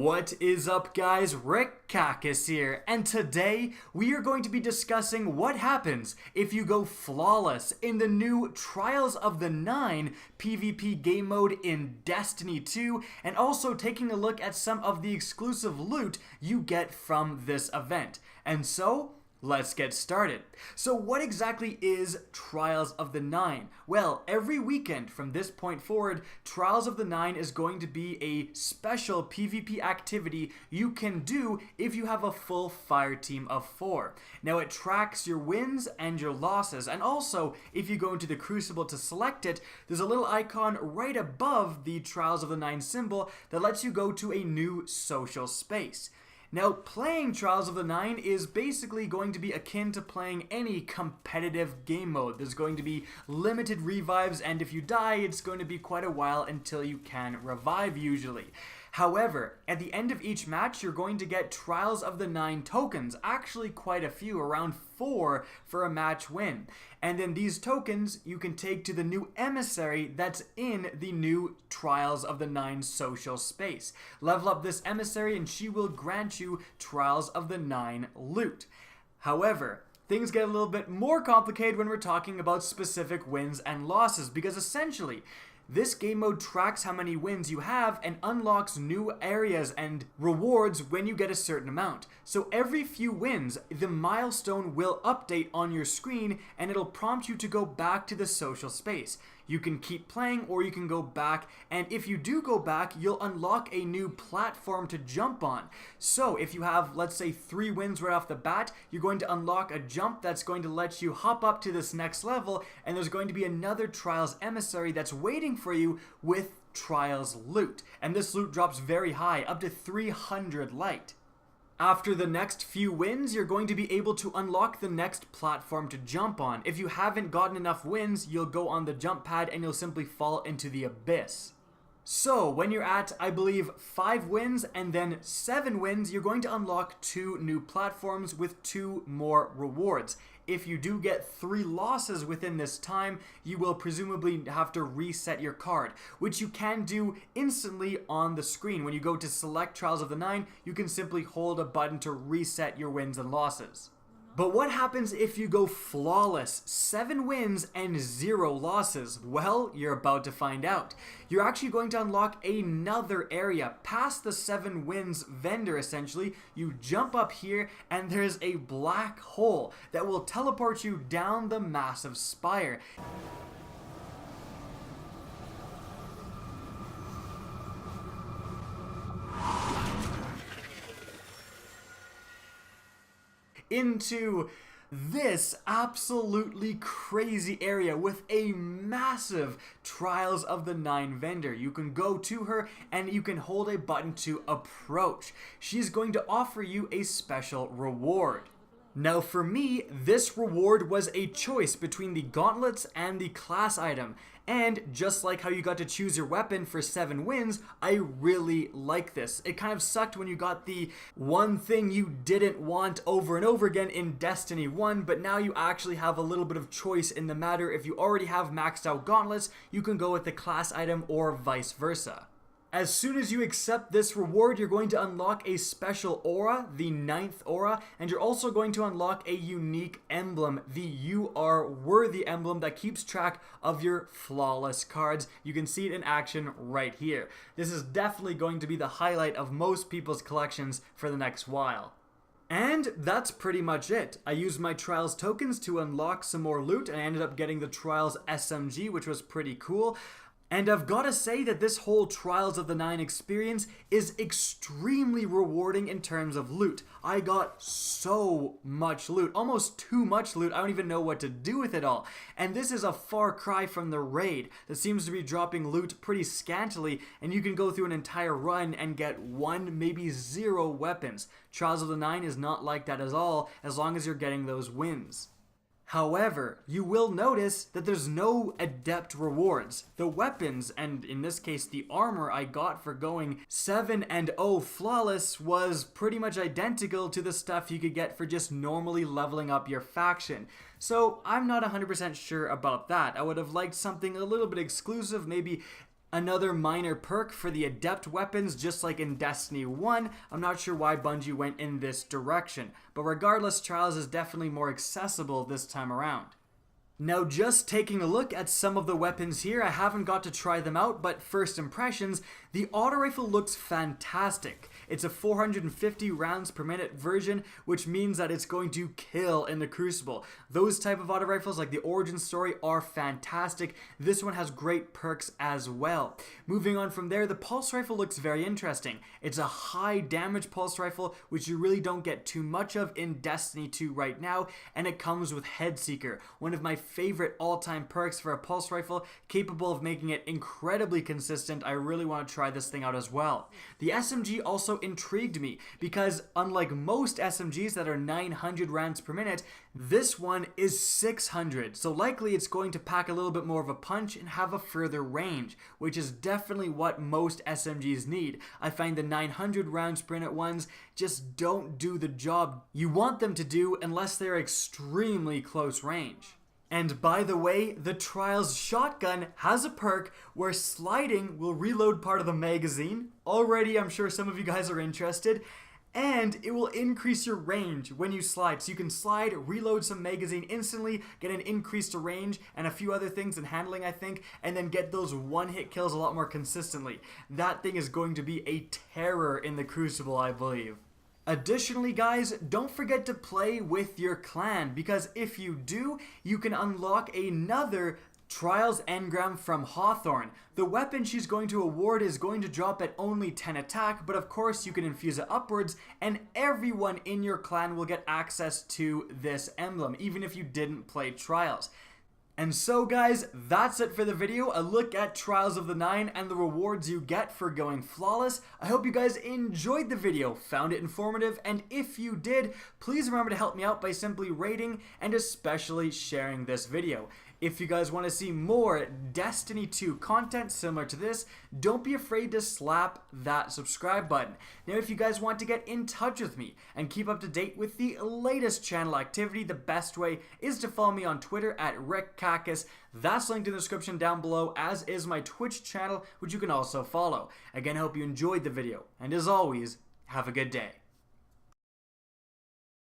What is up, guys? Rick Kakis here, and today we are going to be discussing what happens if you go flawless in the new Trials of the 9 PvP game mode in Destiny 2, and also taking a look at some of the exclusive loot you get from this event. And so, let's get started. So what exactly is Trials of the 9? Well, every weekend from this point forward, Trials of the 9 is going to be a special PvP activity you can do if you have a full fire team of 4. Now it tracks your wins and your losses, and also if you go into the Crucible to select it, there's a little icon right above the Trials of the 9 symbol that lets you go to a new social space. Now, playing Trials of the 9 is basically going to be akin to playing any competitive game mode. There's going to be limited revives, and if you die, it's going to be quite a while until you can revive usually. However, at the end of each match, you're going to get Trials of the 9 tokens, actually quite a few, around 4 for a match win. And then these tokens you can take to the new emissary that's in the new Trials of the 9 social space. Level up this emissary and she will grant you Trials of the 9 loot. However, things get a little bit more complicated when we're talking about specific wins and losses, because essentially, this game mode tracks how many wins you have and unlocks new areas and rewards when you get a certain amount. So every few wins, the milestone will update on your screen and it'll prompt you to go back to the social space. You can keep playing or you can go back, and if you do go back, you'll unlock a new platform to jump on. So if you have, let's say, 3 wins right off the bat, you're going to unlock a jump that's going to let you hop up to this next level, and there's going to be another Trials emissary that's waiting for you with Trials loot. And this loot drops very high, up to 300 light. After the next few wins, you're going to be able to unlock the next platform to jump on. If you haven't gotten enough wins, you'll go on the jump pad and you'll simply fall into the abyss. So, when you're at, I believe, 5 wins and then 7 wins, you're going to unlock 2 new platforms with 2 more rewards. If you do get 3 losses within this time, you will presumably have to reset your card, which you can do instantly on the screen. When you go to select Trials of the 9, you can simply hold a button to reset your wins and losses. But what happens if you go flawless, 7 wins and 0 losses? Well, you're about to find out. You're actually going to unlock another area past the 7 wins vendor, essentially. You jump up here and there's a black hole that will teleport you down the massive spire. Into this absolutely crazy area with a massive Trials of the 9 vendor. You can go to her and you can hold a button to approach. She's going to offer you a special reward. Now for me, this reward was a choice between the gauntlets and the class item. And just like how you got to choose your weapon for 7 wins, I really like this. It kind of sucked when you got the one thing you didn't want over and over again in Destiny 1, but now you actually have a little bit of choice in the matter. If you already have maxed out gauntlets, you can go with the class item or vice versa. As soon as you accept this reward, you're going to unlock a special aura, the 9th aura, and you're also going to unlock a unique emblem, the You Are Worthy emblem that keeps track of your flawless cards. You can see it in action right here. This is definitely going to be the highlight of most people's collections for the next while. And that's pretty much it. I used my Trials tokens to unlock some more loot, and I ended up getting the Trials SMG, which was pretty cool. And I've got to say that this whole Trials of the 9 experience is extremely rewarding in terms of loot. I got so much loot, almost too much loot. I don't even know what to do with it all. And this is a far cry from the raid that seems to be dropping loot pretty scantily, and you can go through an entire run and get 1, maybe 0 weapons. Trials of the 9 is not like that at all, as long as you're getting those wins. However, you will notice that there's no adept rewards. The weapons, and in this case the armor I got for going 7 and 0 flawless, was pretty much identical to the stuff you could get for just normally leveling up your faction. So I'm not 100% sure about that. I would have liked something a little bit exclusive, maybe Another minor perk for the adept weapons, just like in Destiny 1. I'm not sure why Bungie went in this direction, but regardless, Trials is definitely more accessible this time around. Now, just taking a look at some of the weapons here, I haven't got to try them out, but first impressions, the auto rifle looks fantastic. It's a 450 rounds per minute version, which means that it's going to kill in the Crucible. Those type of auto rifles, like the Origin Story, are fantastic. This one has great perks as well. Moving on from there, the pulse rifle looks very interesting. It's a high damage pulse rifle, which you really don't get too much of in Destiny 2 right now, and it comes with Headseeker, one of my favorite all-time perks for a pulse rifle, capable of making it incredibly consistent. I really want to try this thing out as well. The SMG also intrigued me because unlike most SMGs that are 900 rounds per minute, this one is 600, so likely it's going to pack a little bit more of a punch and have a further range, which is definitely what most SMGs need. I find the 900 rounds per minute ones just don't do the job you want them to do unless they're extremely close range. And by the way, the Trials shotgun has a perk where sliding will reload part of the magazine. Already, I'm sure some of you guys are interested. And it will increase your range when you slide. So you can slide, reload some magazine instantly, get an increased range, and a few other things in handling, I think, and then get those one-hit kills a lot more consistently. That thing is going to be a terror in the Crucible, I believe. Additionally, guys, don't forget to play with your clan, because if you do, you can unlock another Trials engram from Hawthorne. The weapon she's going to award is going to drop at only 10 attack, but of course you can infuse it upwards, and everyone in your clan will get access to this emblem, even if you didn't play Trials. And so guys, that's it for the video, a look at Trials of the 9 and the rewards you get for going flawless. I hope you guys enjoyed the video, found it informative, and if you did, please remember to help me out by simply rating and especially sharing this video. If you guys want to see more Destiny 2 content similar to this, don't be afraid to slap that subscribe button. Now, if you guys want to get in touch with me and keep up to date with the latest channel activity, the best way is to follow me on Twitter at RickCacus. That's linked in the description down below, as is my Twitch channel, which you can also follow. Again, I hope you enjoyed the video, and as always, have a good day.